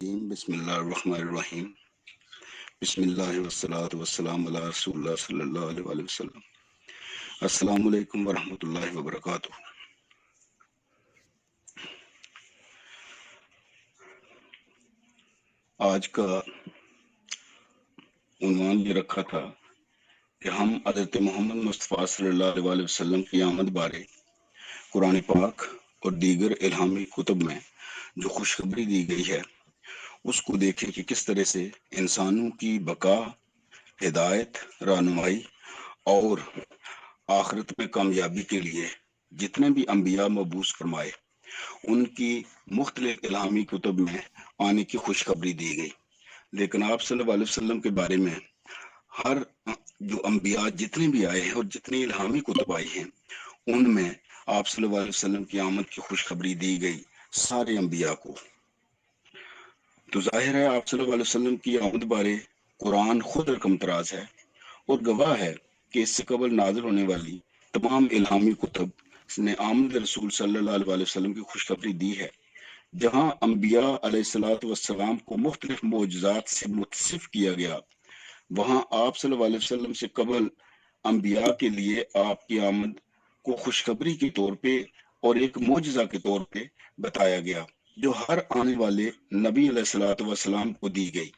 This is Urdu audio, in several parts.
بسم اللہ الرحمن الرحیم بسم اللہ والصلاة والسلام علی رسول اللہ صلی اللہ علیہ وآلہ وسلم۔ السلام علیکم ورحمۃ اللہ وبرکاتہ۔ آج کا عنوان یہ رکھا تھا کہ ہم حضرت محمد مصطفیٰ صلی اللہ علیہ وآلہ وسلم کی آمد بارے قرآن پاک اور دیگر الہامی کتب میں جو خوشخبری دی گئی ہے اس کو دیکھیں کہ کس طرح سے انسانوں کی بقا، ہدایت، رہنمائی اور آخرت میں کامیابی کے لیے جتنے بھی انبیاء مبعوث فرمائے ان کی مختلف الہامی کتب میں آنے کی خوشخبری دی گئی، لیکن آپ صلی اللہ علیہ وسلم کے بارے میں ہر جو انبیاء جتنے بھی آئے ہیں اور جتنی الہامی کتب آئی ہیں ان میں آپ صلی اللہ علیہ وسلم کی آمد کی خوشخبری دی گئی سارے انبیاء کو۔ تو ظاہر ہے آپ صلی اللہ علیہ وسلم کی آمد بارے قرآن خود رقم تراز ہے اور گواہ ہے کہ اس سے قبل نازل ہونے والی تمام الہامی کتب نے آمد رسول صلی اللہ علیہ وسلم کی خوشخبری دی ہے۔ جہاں انبیاء علیہ الصلوۃ والسلام کو مختلف معجزات سے متصف کیا گیا، وہاں آپ صلی اللہ علیہ وسلم سے قبل انبیاء کے لیے آپ کی آمد کو خوشخبری کے طور پہ اور ایک معجزہ کے طور پہ بتایا گیا جو ہر آنے والے نبی علیہ الصلوۃ والسلام کو دی گئی،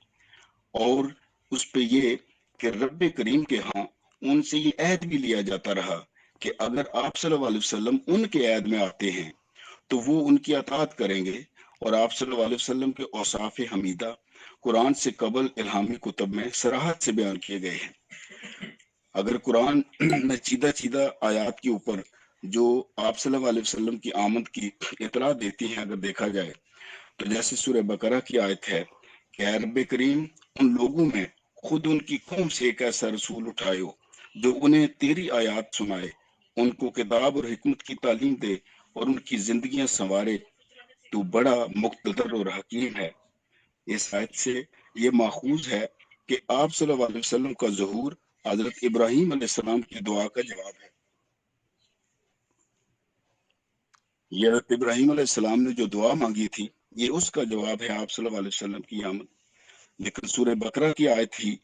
اور اس پہ یہ کہ رب کریم کے ہاں ان سے یہ عہد بھی لیا جاتا رہا کہ اگر آپ صلی اللہ علیہ وسلم ان کے عہد میں آتے ہیں تو وہ ان کی اطاعت کریں گے، اور آپ صلی اللہ علیہ وسلم کے اوصاف حمیدہ قرآن سے قبل الہامی کتب میں صراحت سے بیان کیے گئے ہیں۔ اگر قرآن میں چیدہ آیات کے اوپر جو آپ صلی اللہ علیہ وسلم کی آمد کی اطلاع دیتی ہیں اگر دیکھا جائے تو جیسے سورہ بقرہ کی آیت ہے کہ اے رب کریم ان لوگوں میں خود ان کی قوم سے ایک ایسا رسول اٹھائے جو انہیں تیری آیات سنائے، ان کو کتاب اور حکمت کی تعلیم دے اور ان کی زندگیاں سنوارے، تو بڑا مقتدر اور حکیم ہے۔ اس آیت سے یہ ماخوذ ہے کہ آپ صلی اللہ علیہ وسلم کا ظہور حضرت ابراہیم علیہ السلام کی دعا کا جواب ہے۔ یہ حضرت ابراہیم علیہ السلام نے جو دعا مانگی تھی یہ اس کا جواب ہے آپ صلی اللہ علیہ وسلم کی آمد۔ لیکن سورہ بقرہ کی آیت ہی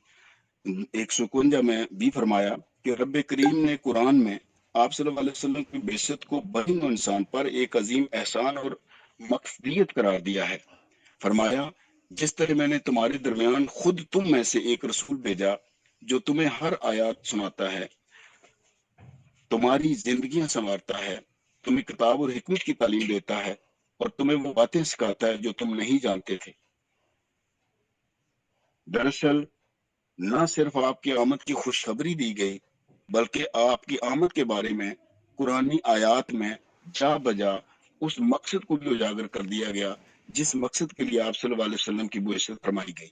151 میں بھی فرمایا کہ رب کریم نے قرآن میں آپ صلی اللہ علیہ وسلم کی بعثت کو بنی و انسان پر ایک عظیم احسان اور مقصدیت قرار دیا ہے۔ فرمایا جس طرح میں نے تمہارے درمیان خود تم میں سے ایک رسول بھیجا جو تمہیں ہر آیات سناتا ہے، تمہاری زندگیاں سنوارتا ہے، تمہیں کتاب اور حکمت کی تعلیم دیتا ہے اور تمہیں وہ باتیں سکھاتا ہے جو تم نہیں جانتے تھے۔ دراصل نہ صرف آپ کی آمد کی خوشخبری دی گئی بلکہ آپ کی آمد کے بارے میں قرآنی آیات میں جا بجا اس مقصد کو بھی اجاگر کر دیا گیا جس مقصد کے لیے آپ صلی اللہ علیہ وسلم کی بعثت فرمائی گئی۔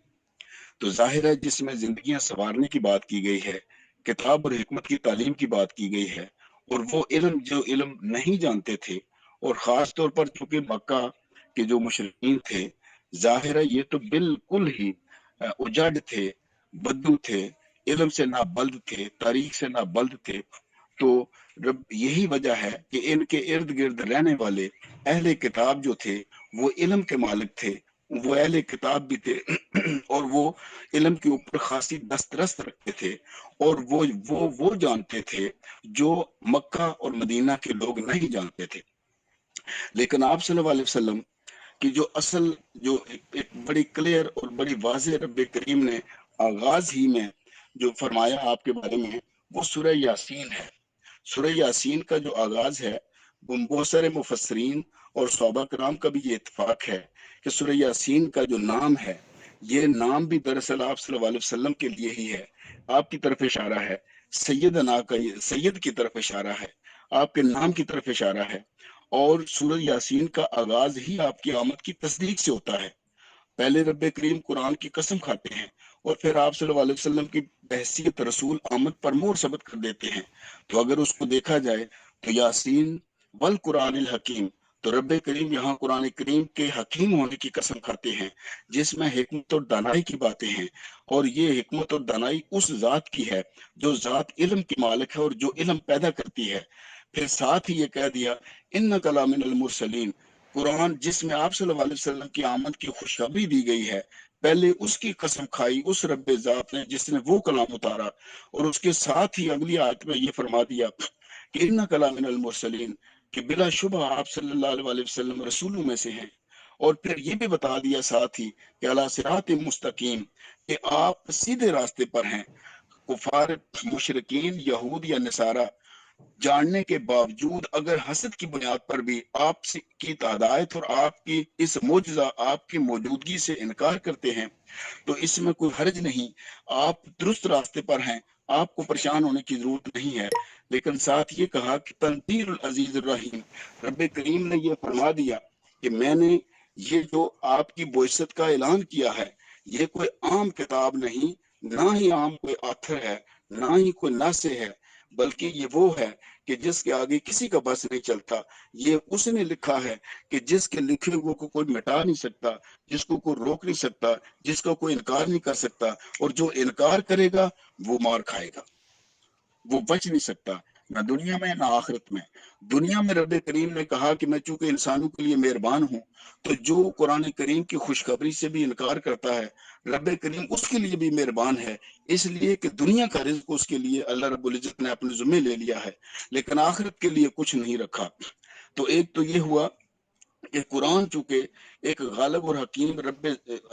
تو ظاہر ہے جس میں زندگیاں سنوارنے کی بات کی گئی ہے، کتاب اور حکمت کی تعلیم کی بات کی گئی ہے، اور وہ علم جو علم نہیں جانتے تھے، اور خاص طور پر چونکہ مکہ کے جو مشرکین تھے، ظاہر ہے یہ تو بالکل ہی اجاڈ تھے، بدو تھے، علم سے نہ بلد تھے، تاریخ سے نہ بلد تھے۔ تو یہی وجہ ہے کہ ان کے ارد گرد رہنے والے اہل کتاب جو تھے وہ علم کے مالک تھے، وہ اہل کتاب بھی تھے اور وہ علم کے اوپر خاصی دسترس رکھتے تھے، اور وہ جانتے تھے جو مکہ اور مدینہ کے لوگ نہیں جانتے تھے۔ لیکن آپ صلی اللہ علیہ وسلم کی جو اصل جو ایک بڑی کلیئر اور بڑی واضح رب کریم نے آغاز ہی میں جو فرمایا آپ کے بارے میں وہ سورہ یاسین ہے۔ سورہ یاسین کا جو آغاز ہے بہت سارے مفسرین اور صحابہ کرام کا بھی یہ اتفاق ہے کہ سورہ یاسین کا جو نام ہے یہ نام بھی دراصل آپ صلی اللہ علیہ وسلم کے لیے ہی ہے، آپ کی طرف اشارہ ہے، سیدنا کا سید کی طرف اشارہ ہے، آپ کے نام کی طرف اشارہ ہے، اور سورہ یاسین کا آغاز ہی آپ کی آمد کی تصدیق سے ہوتا ہے۔ پہلے رب کریم قرآن کی قسم کھاتے ہیں اور پھر آپ صلی اللہ علیہ وسلم کی بحیثیت رسول آمد پر مہر ثبت کر دیتے ہیں۔ تو اگر اس کو دیکھا جائے تو یاسین والقرآن الحکیم، تو رب کریم یہاں قرآن کریم کے حکیم ہونے کی قسم کھاتے ہیں جس میں حکمت اور دانائی کی باتیں ہیں، اور یہ حکمت اور دانائی اس ذات کی ہے جو ذات علم کی مالک ہے اور جو علم پیدا کرتی ہے۔ پھر ساتھ ہی یہ کہہ دیا ان کلام المرسلین، قرآن جس میں آپ صلی اللہ علیہ وسلم کی آمد کی خوشخبری دی گئی ہے، پہلے اس کی قسم کھائی اس رب ذات نے جس نے وہ کلام اتارا، اور اس کے ساتھ ہی اگلی آیت میں یہ فرما دیا کہ انک لمن المرسلین، کہ بلا شبہ آپ صلی اللہ علیہ وسلم رسولوں میں سے ہیں، اور پھر یہ بھی بتا دیا ساتھ ہی کہ علی صراط مستقیم، کہ آپ سیدھے راستے پر ہیں۔ کفار، مشرکین، یہود یا نصارہ جاننے کے باوجود اگر حسد کی بنیاد پر بھی آپ کی ہدایت اور آپ کی اس معجزہ، آپ کی موجودگی سے انکار کرتے ہیں، تو اس میں کوئی حرج نہیں، آپ درست راستے پر ہیں، آپ کو پریشان ہونے کی ضرورت نہیں ہے۔ لیکن ساتھ یہ کہا کہ تنزیل العزیز الرحیم، رب کریم نے یہ فرما دیا کہ میں نے یہ جو آپ کی بعثت کا اعلان کیا ہے، یہ کوئی عام کتاب نہیں، نہ ہی عام کوئی آتھر ہے، نہ ہی کوئی ناسے ہے، بلکہ یہ وہ ہے کہ جس کے آگے کسی کا بس نہیں چلتا۔ یہ اس نے لکھا ہے کہ جس کے لکھے ہوئے کو کوئی مٹا نہیں سکتا، جس کو کوئی روک نہیں سکتا، جس کا کوئی انکار نہیں کر سکتا، اور جو انکار کرے گا وہ مار کھائے گا، وہ بچ نہیں سکتا، نہ دنیا میں نہ آخرت میں۔ دنیا میں رب کریم نے کہا کہ میں چونکہ انسانوں کے لیے مہربان ہوں، تو جو قرآن کریم کی خوشخبری سے بھی انکار کرتا ہے، رب کریم اس کے لیے بھی مہربان ہے، اس لیے کہ دنیا کا رزق اس کے لیے اللہ رب العزت نے اپنے ذمہ لے لیا ہے، لیکن آخرت کے لیے کچھ نہیں رکھا۔ تو ایک تو یہ ہوا کہ قرآن چونکہ ایک غالب اور حکیم رب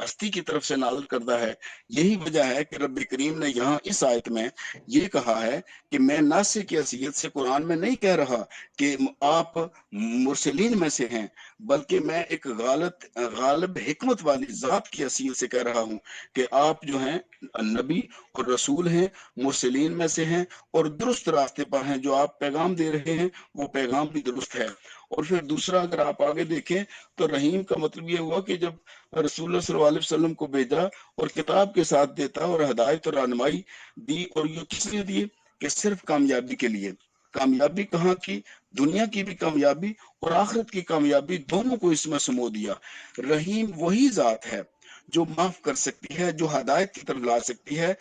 ہستی کی طرف سے نازل کردہ ہے، یہی وجہ ہے کہ رب کریم نے یہاں اس آیت میں یہ کہا ہے کہ میں ناسے کی حیثیت سے قرآن میں نہیں کہہ رہا کہ آپ مرسلین میں سے ہیں، بلکہ میں ایک غالب حکمت والی ذات کی حیثیت سے کہہ رہا ہوں کہ آپ جو ہیں نبی اور رسول ہیں، مرسلین میں سے ہیں، اور درست راستے پر ہیں، جو آپ پیغام دے رہے ہیں وہ پیغام بھی درست ہے۔ اور پھر دوسرا اگر آپ آگے دیکھیں تو رحیم کا مطلب یہ ہوا کہ جب رسول اللہ صلی اللہ علیہ وسلم کو بھیجا اور کتاب کے ساتھ دیتا اور ہدایت اور رہنمائی دی، اور یہ کس لیے دی؟ کہ صرف کامیابی کے لیے۔ کامیابی کہاں کی؟ دنیا کی بھی کامیابی اور آخرت کی کامیابی، دونوں کو اس میں سمو دیا۔ رحیم وہی ذات ہے جو معاف کر سکتی ہے، جو ہدایت کی طرف لا سکتی ہے،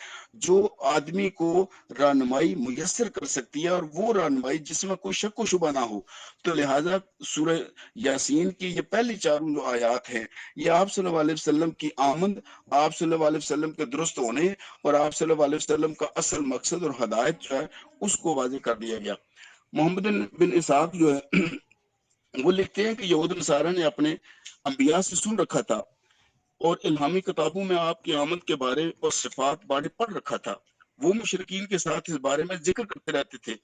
جو آدمی کو رہنمائی میسر کر سکتی ہے، اور وہ رہنمائی جس میں کوئی شک و شبہ نہ ہو۔ تو لہٰذا سورہ یاسین کی یہ پہلی چاروں جو آیات ہیں، یہ آپ صلی اللہ علیہ وسلم کی آمد، آپ صلی اللہ علیہ وسلم کے درست ہونے، اور آپ صلی اللہ علیہ وسلم کا اصل مقصد اور ہدایت جو ہے اس کو واضح کر دیا گیا۔ محمد بن اسحاق جو ہے وہ لکھتے ہیں کہ یہود نصارہ نے اپنے انبیاء سے سن رکھا تھا اور الہامی کتابوں میں آپ کی آمد کے بارے اور صفات بارے پڑھ رکھا تھا، وہ مشرکین کے ساتھ اس بارے میں ذکر کرتے رہتے تھے،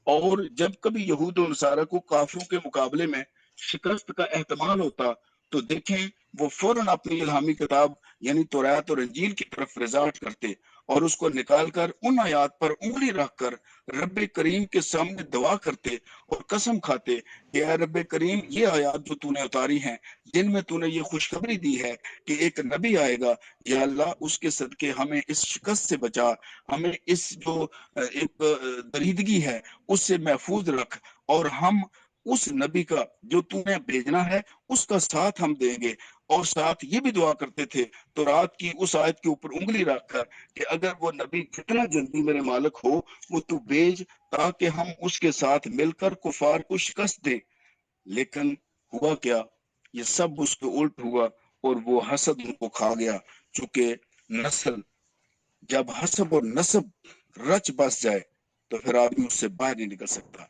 اور جب کبھی یہود و نصارہ کو کافروں کے مقابلے میں شکست کا احتمال ہوتا تو دیکھیں وہ فوراً اپنی الہامی کتاب یعنی توریت اور انجیل کی طرف رجوع کرتے اور اس کو نکال کر ان آیات پر انگلی رکھ کر رب کریم کے سامنے دعا کرتے اور قسم کھاتے کہ اے رب کریم، یہ آیات جو تو نے اتاری ہیں، جن میں تو نے یہ خوشخبری دی ہے کہ ایک نبی آئے گا، یا اللہ اس کے صدقے ہمیں اس شکست سے بچا، ہمیں اس جو ایک دریدگی ہے اس سے محفوظ رکھ، اور ہم اس نبی کا جو تو نے بھیجنا ہے اس کا ساتھ ہم دیں گے۔ اور ساتھ یہ بھی دعا کرتے تھے تو رات کی اس آیت کے اوپر انگلی رکھ کر کہ اگر وہ نبی جتنا جلدی میرے مالک ہو وہ تو بھیج، تاکہ ہم اس کے ساتھ مل کر کفار کو شکست دیں۔ لیکن ہوا کیا؟ یہ سب اس کے الٹ ہوا، اور وہ حسد ان کو کھا گیا، چونکہ نسل جب حسب اور نسب رچ بس جائے تو پھر آدمی اس سے باہر نہیں نکل سکتا۔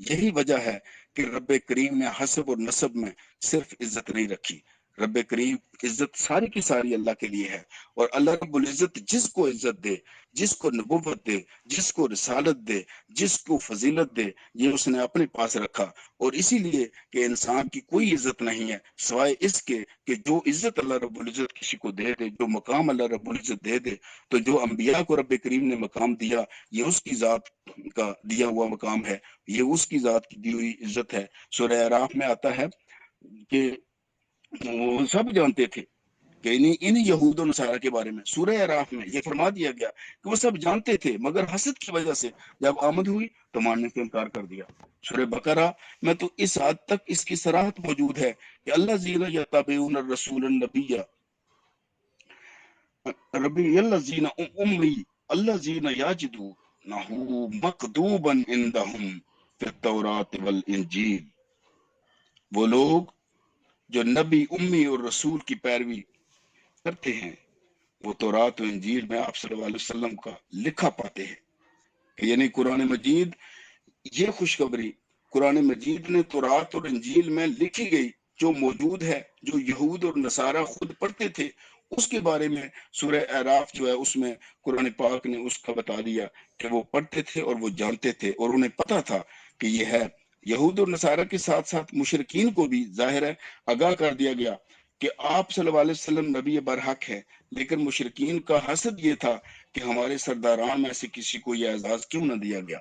یہی وجہ ہے کہ رب کریم نے حسب اور نسب میں صرف عزت نہیں رکھی، رب کریم عزت ساری کی ساری اللہ کے لیے ہے، اور اللہ رب العزت جس کو عزت دے، جس کو نبوت دے، جس کو رسالت دے، جس کو فضیلت دے، یہ اس نے اپنے پاس رکھا۔ اور اسی لیے کہ انسان کی کوئی عزت نہیں ہے سوائے اس کے کہ جو عزت اللہ رب العزت کسی کو دے دے، جو مقام اللہ رب العزت دے دے، تو جو انبیاء کو رب کریم نے مقام دیا یہ اس کی ذات کا دیا ہوا مقام ہے، یہ اس کی ذات کی دی ہوئی عزت ہے۔ سورہ اعراف میں آتا ہے کہ وہ سب جانتے تھے کہ ان یہود و نصارہ کے بارے میں سورہ اعراف میں یہ فرما دیا گیا کہ وہ سب جانتے تھے، مگر حسد کی وجہ سے جب آمد ہوئی تو ماننے سے انکار کر دیا۔ سورہ بقرہ میں تو اس حد تک اس کی صراحت موجود ہے کہ اللہ زین یتبعون الرسول النبی ربی الذین امی الذین یجدونہ مکتوبا عندہم فی التوراۃ والانجیل، وہ لوگ جو نبی امی اور رسول کی پیروی کرتے ہیں وہ تورات و انجیل میں آپ صلی اللہ علیہ وسلم کا لکھا پاتے ہیں، یعنی قرآن مجید، یہ خوشخبری قرآن مجید نے تورات اور انجیل میں لکھی گئی جو موجود ہے، جو یہود اور نصارہ خود پڑھتے تھے، اس کے بارے میں سورہ اعراف جو ہے اس میں قرآن پاک نے اس کا بتا دیا کہ وہ پڑھتے تھے اور وہ جانتے تھے اور انہیں پتا تھا کہ یہ ہے۔ یہود اور نصارہ کے ساتھ ساتھ مشرکین کو بھی ظاہر ہے آگاہ کر دیا گیا کہ آپ صلی اللہ علیہ وسلم نبی برحق ہے، لیکن مشرکین کا حسد یہ تھا کہ ہمارے سرداران میں سے کسی کو یہ اعزاز کیوں نہ دیا گیا۔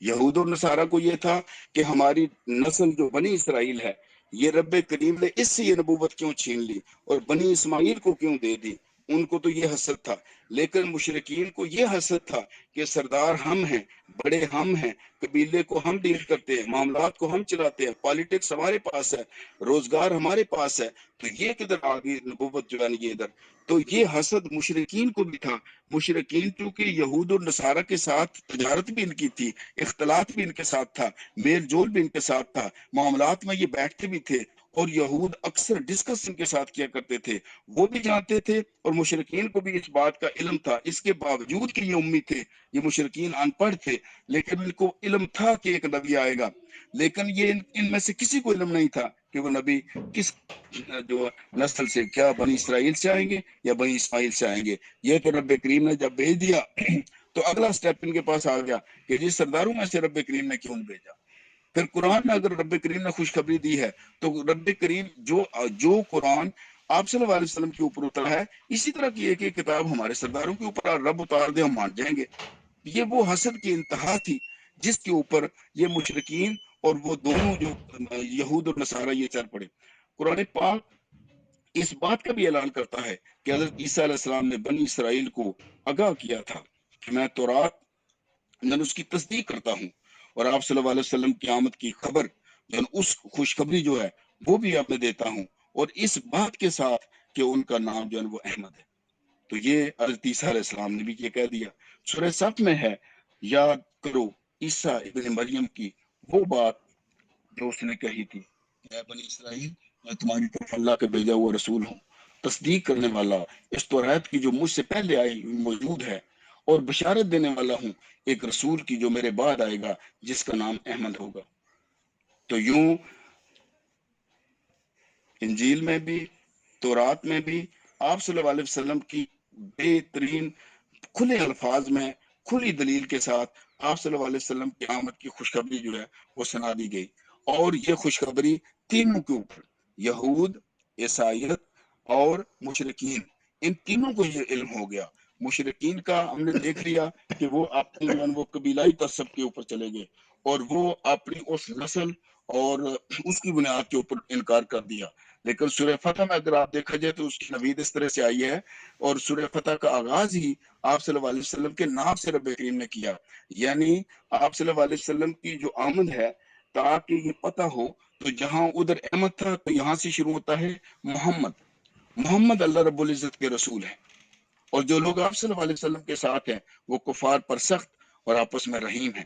یہود اور نصارہ کو یہ تھا کہ ہماری نسل جو بنی اسرائیل ہے، یہ رب کریم نے اس سے یہ نبوت کیوں چھین لی اور بنی اسماعیل کو کیوں دے دی۔ ان کو تو یہ حسد تھا، لیکن مشرکین کو یہ حسد تھا کہ سردار ہم ہیں، بڑے ہم ہیں، قبیلے کو ہم ڈیل کرتے ہیں، معاملات کو ہم چلاتے ہیں، پالیٹکس ہمارے پاس ہے، روزگار ہمارے پاس ہے، تو یہ کدھر آ گئی نبوت جو ہے یہ ادھر۔ تو یہ حسد مشرکین کو بھی تھا۔ مشرکین چونکہ یہود اور نصارہ کے ساتھ تجارت بھی ان کی تھی، اختلاط بھی ان کے ساتھ تھا، میل جول بھی ان کے ساتھ تھا، معاملات میں یہ بیٹھتے بھی تھے، اور یہود اکثر ڈسکس ان کے ساتھ کیا کرتے تھے، وہ بھی جانتے تھے اور مشرکین کو بھی اس بات کا علم تھا۔ اس کے باوجود کہ یہ امی تھے، یہ مشرکین ان پڑھ تھے، لیکن ان کو علم تھا کہ ایک نبی آئے گا، لیکن یہ ان میں سے کسی کو علم نہیں تھا کہ وہ نبی کس جو نسل سے، کیا بنی اسرائیل سے آئیں گے یا بنی اسماعیل سے آئیں گے۔ یہ تو رب کریم نے جب بھیج دیا تو اگلا سٹیپ ان کے پاس آ گیا کہ جس سرداروں میں سے رب کریم نے کیوں بھیجا۔ پھر قرآن میں اگر رب کریم نے خوشخبری دی ہے تو رب کریم جو قرآن آپ صلی اللہ علیہ وسلم کے اوپر اترا ہے، اسی طرح کی ایک ایک کتاب ہمارے سرداروں کے اوپر رب اتار دے، ہم مان جائیں گے۔ یہ وہ حسد کی انتہا تھی جس کے اوپر یہ مشرکین اور وہ دونوں جو یہود اور نصارہ یہ چل پڑے۔ قرآن پاک اس بات کا بھی اعلان کرتا ہے کہ حضرت عیسیٰ علیہ السلام نے بنی اسرائیل کو آگاہ کیا تھا کہ میں تورات میں اس کی تصدیق کرتا ہوں، اور آپ صلی اللہ علیہ وسلم کی آمد کی خبر اس خوشخبری جو ہے وہ بھی آپ میں دیتا ہوں، اور اس بات کے ساتھ کہ ان کا نام جو ہے وہ احمد ہے۔ تو یہ حضرت عیسیٰ علیہ السلام نے بھی یہ کہہ دیا۔ سورہ صف میں ہے، یاد کرو عیسیٰ ابن مریم کی وہ بات جو اس نے کہی تھی، اے بنی اسرائیل، میں تمہاری طرف اللہ کا بھیجا ہوا رسول ہوں، تصدیق کرنے والا اس توریت کی جو مجھ سے پہلے آئی موجود ہے، اور بشارت دینے والا ہوں ایک رسول کی جو میرے بعد آئے گا جس کا نام احمد ہوگا۔ تو یوں انجیل میں بھی، تورات میں بھی آپ صلی اللہ علیہ وسلم کی بہترین کھلے الفاظ میں، کھلی دلیل کے ساتھ آپ صلی اللہ علیہ وسلم کی آمد کی خوشخبری جو ہے وہ سنا دی گئی، اور یہ خوشخبری تینوں کے اوپر، یہود، عیسائیت اور مشرکین، ان تینوں کو یہ علم ہو گیا۔ مشرکین کا ہم نے دیکھ لیا کہ وہ اپنی وہ قبیلائی تعصب کے اوپر چلے گئے، اور وہ اپنی اس نسل اور اس کی بنیاد کے اوپر انکار کر دیا۔ لیکن سورہ فتح میں اگر آپ دیکھا جائے تو اس کی نوید اس طرح سے آئی ہے، اور سورہ فتح کا آغاز ہی آپ صلی اللہ علیہ وسلم کے نام سے رب کریم نے کیا، یعنی آپ صلی اللہ علیہ وسلم کی جو آمد ہے، تاکہ یہ پتہ ہو، تو جہاں ادھر احمد تھا تو یہاں سے شروع ہوتا ہے محمد۔ محمد اللہ رب العزت کے رسول ہیں، اور جو لوگ آپ صلی اللہ علیہ وسلم کے ساتھ ہیں وہ کفار پر سخت اور آپس میں رحیم ہیں۔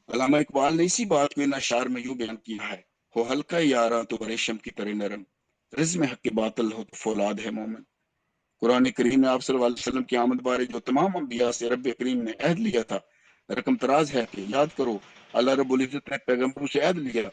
علامہ اقبال نے اسی بات کو ان اشعار میں یوں بیان کیا ہے، ہو ہلکا یاراں تو ریشم کی طرح نرم، رزم حق کے باطل ہو تو فولاد ہے مومن۔ قرآن کریم نے آپ صلی اللہ علیہ وسلم کی آمد بارے جو تمام انبیاء سے رب کریم نے عہد لیا تھا، رقم تراز ہے کہ یاد کرو اللہ رب العزت نے پیغمبروں سے عہد لیا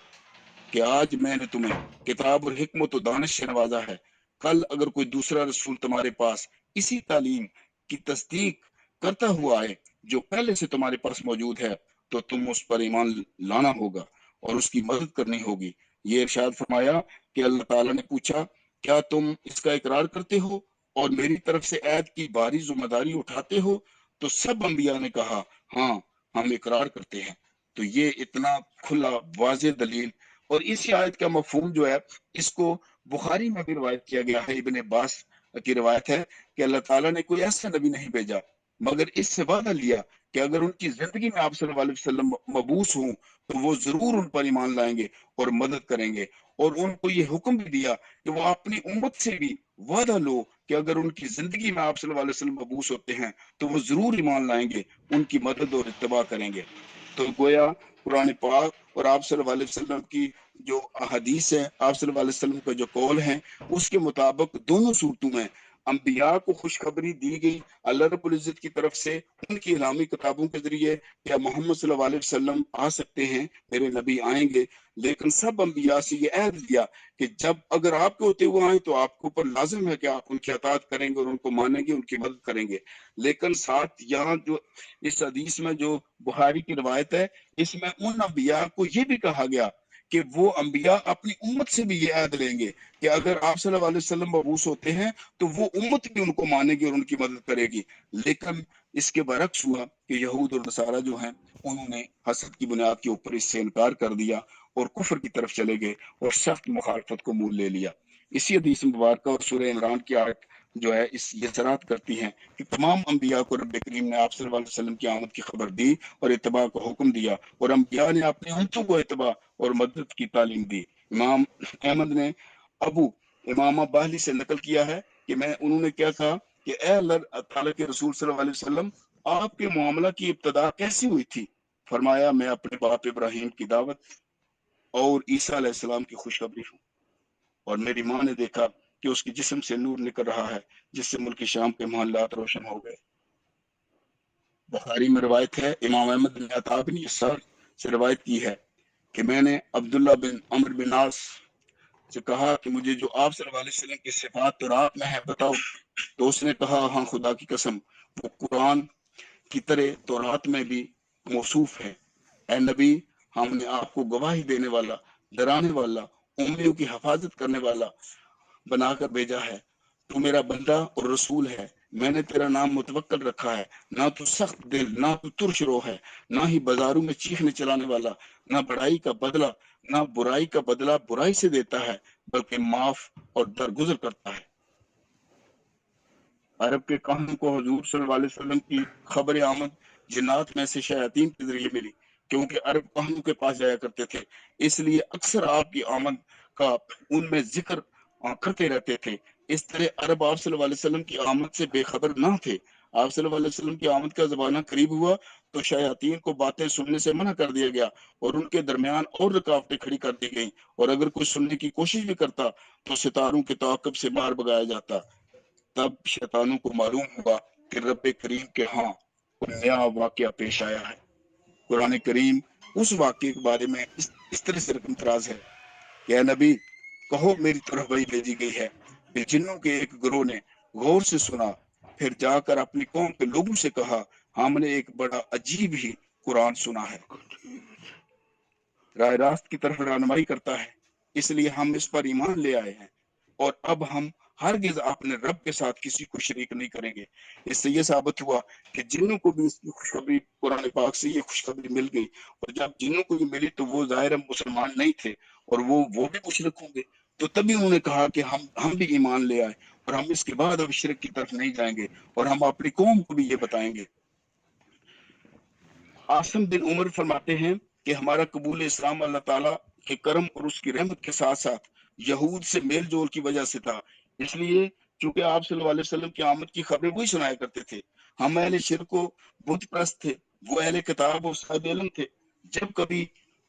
کہ آج میں نے تمہیں کتاب اور حکمت و دانش سے نوازا ہے، کل اگر کوئی دوسرا رسول تمہارے پاس اسی تعلیم کی تصدیق کرتا ہوا آئے جو پہلے سے تمہارے پاس موجود ہے تو تم اس پر ایمان لانا ہوگا اور اس کی مدد کرنی ہوگی۔ یہ ارشاد فرمایا کہ اللہ تعالیٰ نے پوچھا کیا تم اس کا اقرار کرتے ہو اور میری طرف سے عہد کی بھاری ذمہ داری اٹھاتے ہو؟ تو سب انبیاء نے کہا ہاں ہم اقرار کرتے ہیں۔ تو یہ اتنا کھلا واضح دلیل، اور اسی آیت کا مفہوم جو ہے اس کو بخاری میں بھی روایت کیا گیا ہے، ابن عباس کی روایت ہے کہ اللہ تعالیٰ نے کوئی ایسا نبی نہیں بھیجا مگر اس سے وعدہ لیا کہ اگر ان کی زندگی میں آپ صلی اللہ علیہ وسلم مبعوث ہوں تو وہ ضرور ان پر ایمان لائیں گے اور مدد کریں گے، اور ان کو یہ حکم بھی دیا کہ وہ اپنی امت سے بھی وعدہ لو کہ اگر ان کی زندگی میں آپ صلی اللہ علیہ وسلم مبعوث ہوتے ہیں تو وہ ضرور ایمان لائیں گے، ان کی مدد اور اتباع کریں گے۔ تو گویا قرآن پاک اور آپ صلی اللہ علیہ وسلم کی جو حدیث ہے، آپ صلی اللہ علیہ وسلم کا جو قول ہے، اس کے مطابق دونوں صورتوں میں انبیاء کو خوشخبری دی گئی اللہ رب العزت کی طرف سے ان کی الہامی کتابوں کے ذریعے کہ محمد صلی اللہ علیہ وسلم آ سکتے ہیں، میرے نبی آئیں گے، لیکن سب انبیاء سے یہ عہد دیا کہ جب اگر آپ کے ہوتے ہوئے آئیں تو آپ کے اوپر لازم ہے کہ آپ ان کی اطاعت کریں گے اور ان کو مانیں گے، ان کی مدد کریں گے۔ لیکن ساتھ یہاں جو اس حدیث میں جو بخاری کی روایت ہے، اس میں ان انبیاء کو یہ بھی کہا گیا کہ وہ انبیاء اپنی امت سے بھی یہ عہد لیں گے کہ اگر آپ صلی اللہ علیہ وسلم مبعوث ہوتے ہیں تو وہ امت بھی ان کو مانے گی اور ان کی مدد کرے گی۔ لیکن اس کے برعکس ہوا کہ یہود اور نصارہ جو ہیں انہوں نے حسد کی بنیاد کے اوپر اس سے انکار کر دیا اور کفر کی طرف چلے گئے اور سخت مخالفت کو مول لے لیا۔ اسی حدیث مبارکہ اور سورہ عمران کی آیت جو ہے اس یہ صراحت کرتی ہیں کہ تمام انبیاء کو رب کریم نے آپ صلی اللہ علیہ وسلم کی آمد کی خبر دی اور اتباع کا حکم دیا، اور انبیاء نے اپنے امتوں کو اتباع اور مدد کی تعلیم دی۔ امام احمد نے ابو امامہ باہلی سے نقل کیا ہے کہ انہوں نے کیا کہا کہ اے اللہ تعالیٰ کے رسول صلی اللہ علیہ وسلم، آپ کے معاملہ کی ابتدا کیسی ہوئی تھی؟ فرمایا میں اپنے باپ ابراہیم کی دعوت اور عیسیٰ علیہ السلام کی خوشخبری ہوں، اور میری ماں نے دیکھا کہ اس کے جسم سے نور نکل رہا ہے جس سے ملک شام کے محلات روشن ہو گئے۔ بخاری میں روایت ہے، امام احمد نے عطا بن یسار سے روایت کی ہے کہ میں نے عبداللہ بن عمرو بن عاص سے کہا کہ مجھے جو آپ صلی اللہ علیہ وسلم کی صفات تورات میں ہے بتاؤ، تو اس نے کہا ہاں خدا کی قسم وہ قرآن کی طرح تورات میں بھی موصوف ہے۔ اے نبی، ہم نے آپ کو گواہی دینے والا، ڈرانے والا، امیوں کی حفاظت کرنے والا بنا کر بھیجا ہے۔ تو میرا بندہ اور رسول ہے، میں نے تیرا نام متوکل رکھا ہے، نہ تو سخت دل، نہ تو ترش رو ہے، نہ ہی بازاروں میں چیخنے چلانے والا، نہ بڑائی کا بدلہ، نہ برائی کا بدلہ برائی سے دیتا ہے، بلکہ معاف اور درگزر کرتا ہے۔ عرب کے کہنوں کو حضور صلی اللہ علیہ وسلم کی خبر آمد جنات میں سے شیاطین کے ذریعے ملی، کیونکہ عرب کہنوں کے پاس جایا کرتے تھے، اس لیے اکثر آپ کی آمد کا ان میں ذکر کرتے رہتے تھے۔ اس طرح عرب آپ صلی اللہ علیہ وسلم کی آمد سے بے خبر نہ تھے۔ آپ صلی اللہ علیہ وسلم کی آمد کا زمانہ قریب ہوا تو شیاطین کو باتیں سننے سے منع کر دیا گیا اور ان کے درمیان اور رکاوٹیں کھڑی کر دی گئیں، اور اگر کوئی سننے کی کوشش بھی کرتا تو ستاروں کے تعاقب سے باہر بگایا جاتا۔ تب شیطانوں کو معلوم ہوا کہ رب کریم کے ہاں کوئی نیا واقعہ پیش آیا ہے۔ قرآن کریم اس واقعے کے بارے میں اس طرح سے رقم تراز ہے کہ اے نبی کہو میری طرف وحی بھیجی گئی ہے کہ جنوں کے ایک گروہ نے غور سے سنا، پھر جا کر اپنی قوم کے لوگوں سے کہا ہم نے ایک بڑا عجیب ہی قرآن سنا ہے، راہ راست کی طرف رہنمائی کرتا ہے، اس لیے ہم اس پر ایمان لے آئے ہیں، اور اب ہم ہرگز اپنے رب کے ساتھ کسی کو شریک نہیں کریں گے۔ اس سے یہ ثابت ہوا کہ جنوں کو بھی اس کی خوشخبری قرآن پاک سے یہ خوشخبری مل گئی، اور جب جنوں کو یہ ملی تو وہ ظاہر مسلمان نہیں تھے اور وہ بھی مشرک ہوں گے، تو تبھی انہوں نے کہا کہ ہم بھی ایمان لے آئے اور ہم اس کے بعد اب شرک کی طرف نہیں جائیں گے اور ہم اپنی قوم کو بھی یہ بتائیں گے۔ عاصم بن عمر فرماتے ہیں کہ ہمارا قبول اسلام اللہ تعالیٰ کے کرم اور اس کی رحمت کے ساتھ ساتھ یہود سے میل جول کی وجہ سے تھا، اس لیے چونکہ آپ صلی اللہ علیہ وسلم کی آمد کی خبریں وہی سنایا کرتے تھے۔ ہم اہل شرک و بت پرست تھے، وہ اہل کتاب و صاحب علم تھے۔ جب کبھی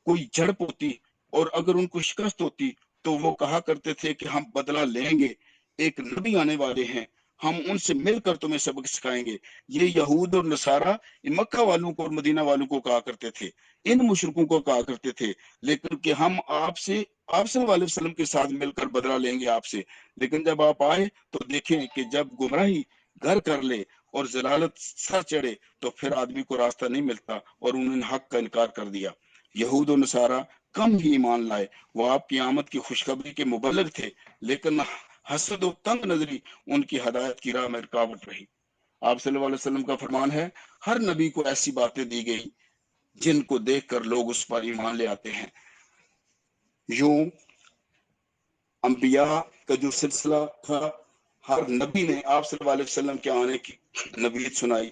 کوئی جھڑپ ہوتی اور اگر ان کو شکست ہوتی تو وہ کہا کرتے تھے کہ ہم بدلہ لیں گے، ایک نبی آنے والے ہیں، ہم ان سے مل کر تمہیں سبق سکھائیں گے۔ یہ یہود اور نصارہ مکہ والوں کو اور مدینہ والوں کو کہا کرتے تھے، ان مشرکوں کو کہا کرتے تھے، لیکن کہ ہم آپ صلی اللہ علیہ وسلم کے ساتھ مل کر بدلہ لیں گے آپ سے۔ لیکن جب آپ آئے تو دیکھیں کہ جب گمراہی گھر کر لے اور ضلالت سر چڑھے تو پھر آدمی کو راستہ نہیں ملتا، اور انہوں نے حق کا انکار کر دیا۔ یہود و نصارہ کم ہی ایمان لائے، وہ آپ کی آمد کی خوشخبری کے مبلغ تھے، لیکن حسد و تنگ نظری ان کی ہدایت کی راہ میں رکاوٹ رہی۔ آپ صلی اللہ علیہ وسلم کا فرمان ہے ہر نبی کو ایسی باتیں دی گئی جن کو دیکھ کر لوگ اس پر ایمان لے آتے ہیں۔ یوں انبیاء کا جو سلسلہ تھا، ہر نبی نے آپ صلی اللہ علیہ وسلم کے آنے کی نبیت سنائی،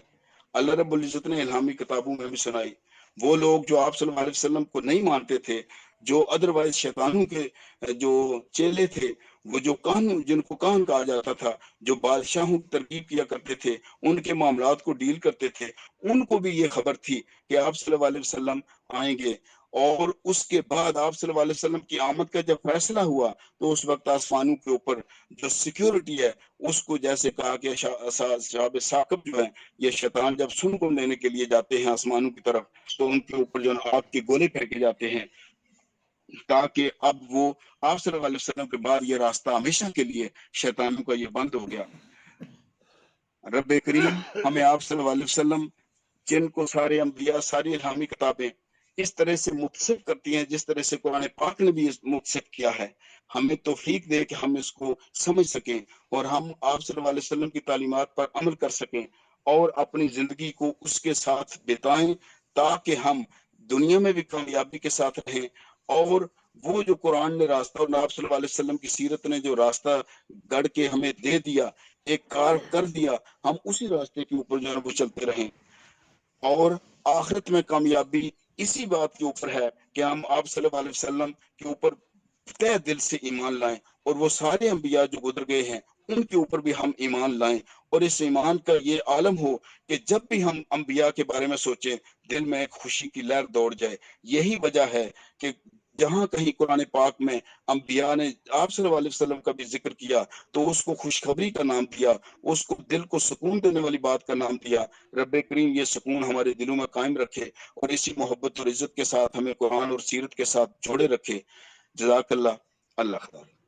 اللہ رب العزت نے الہامی کتابوں میں بھی سنائی۔ وہ لوگ جو آپ صلی اللہ علیہ وسلم کو نہیں مانتے تھے، جو ادروائز شیطانوں کے جو چیلے تھے، وہ جو قانون جن کو کان کہا جاتا تھا، جو بادشاہوں کی ترغیب کیا کرتے تھے، ان کے معاملات کو ڈیل کرتے تھے، ان کو بھی یہ خبر تھی کہ آپ صلی اللہ علیہ وسلم آئیں گے۔ اور اس کے بعد آپ صلی اللہ علیہ وسلم کی آمد کا جب فیصلہ ہوا تو اس وقت آسمانوں کے اوپر جو سیکیورٹی ہے اس کو جیسے کہا کہ شہاب ثاقب جو ہے، یہ شیطان جب سن کو لینے کے لیے جاتے ہیں آسمانوں کی طرف تو ان کے اوپر جو آگ کے گولے پھینکے جاتے ہیں، تاکہ اب وہ آپ صلی اللہ علیہ وسلم کے بعد یہ راستہ ہمیشہ کے لیے شیطانوں کا یہ بند ہو گیا۔ رب کریم ہمیں آپ صلی اللہ علیہ وسلم، جن کو سارے انبیاء، ساری الہامی کتابیں اس طرح سے متصف کرتی ہیں جس طرح سے قرآن پاک نے بھی متصف کیا ہے، ہمیں توفیق دے کہ ہم اس کو سمجھ سکیں اور ہم آپ صلی اللہ علیہ وسلم کی تعلیمات پر عمل کر سکیں اور اپنی زندگی کو اس کے ساتھ بتائیں، تاکہ ہم دنیا میں بھی کامیابی کے ساتھ رہیں، اور وہ جو قرآن نے راستہ اور آپ صلی اللہ علیہ وسلم کی سیرت نے جو راستہ گڑھ کے ہمیں دے دیا، ایک کار کر دیا، ہم اسی راستے کے اوپر جو ہے وہ چلتے رہیں۔ اور آخرت میں کامیابی اسی بات کے اوپر ہے کہ ہم آپ صلی اللہ علیہ وسلم کے اوپر تہ دل سے ایمان لائیں، اور وہ سارے انبیاء جو گزر گئے ہیں ان کے اوپر بھی ہم ایمان لائیں، اور اس ایمان کا یہ عالم ہو کہ جب بھی ہم انبیاء کے بارے میں سوچیں دل میں ایک خوشی کی لہر دوڑ جائے۔ یہی وجہ ہے کہ جہاں کہیں قرآن پاک میں انبیاء نے آپ صلی اللہ علیہ وسلم کا بھی ذکر کیا تو اس کو خوشخبری کا نام دیا، اس کو دل کو سکون دینے والی بات کا نام دیا۔ رب کریم یہ سکون ہمارے دلوں میں قائم رکھے اور اسی محبت اور عزت کے ساتھ ہمیں قرآن اور سیرت کے ساتھ جوڑے رکھے۔ جزاک اللہ، اللہ خدا۔